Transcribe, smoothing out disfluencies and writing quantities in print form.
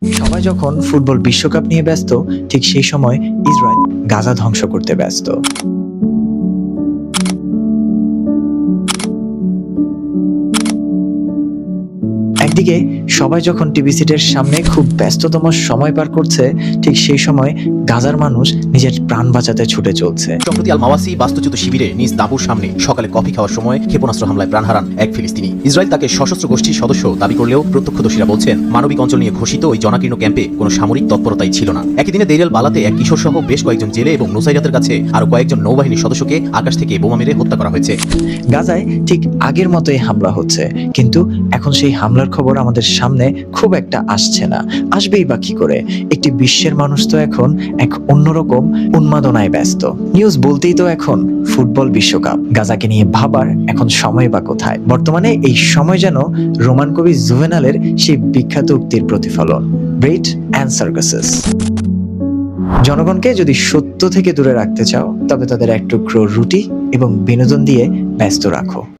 সবাই যখন ফুটবল বিশ্বকাপ নিয়ে ব্যস্ত, ঠিক সেই সময় ইসরায়েল গাজা ধ্বংস করতে ব্যস্ত। একদিকে সবাই যখন টিভি সিটের সামনে খুব ব্যস্ততম সময় পার করছে, ঠিক সেই সময় গাজার মানুষ নিজের প্রাণ বাঁচাতে ছুটে চলছে। সম্প্রতি আল মাওয়াসি বাস্তুচ্যুত শিবিরে নিজ তাঁবুর সামনে সকালে কফি খাওয়ার সময় ক্ষেপণাস্ত্র হামলায় প্রাণ হারান এক ফিলিস্তিনি। ইসরায়েল তাকে সশস্ত্র গোষ্ঠীর সদস্য দাবি করলেও প্রত্যক্ষদর্শীরা বলছেন মানবিক অঞ্চল নিয়ে ঘোষিত ওই জনাকীর্ণ ক্যাম্পে কোনো সামরিক তৎপরতাই ছিল না। একই দিনে দেইর আল বালাতে এক কিশোর সহ বেশ কয়েকজন জেলে এবং নুসাইরাতের কাছে আরো কয়েকজন নৌবাহিনীর সদস্যকে আকাশ থেকে বোমা মেরে হত্যা করা হয়েছে। গাজায় ঠিক আগের মতোই হামলা হচ্ছে, কিন্তু এখন সেই হামলার খবর আমাদের সামনে খুব একটা আসছে না। আসবেই বা কি করে? একটি বিশ্বের মানুষ তো এখন এক অন্যরকম উন্মাদনায় ব্যস্ত। নিউজ বলতেই তো এখন ফুটবল বিশ্বকাপ। গাজাকে নিয়ে ভাবার এখন সময় বা কোথায়? বর্তমানে এই সময় যেন রোমান কবি জুভেনালের সেই বিখ্যাত উক্তির প্রতিফলন, ব্রেড অ্যান্ড সার্কাসেস। জনগণকে যদি সত্য থেকে দূরে রাখতে চাও, তবে তাদের এক টুকরো রুটি এবং বিনোদন দিয়ে ব্যস্ত রাখো।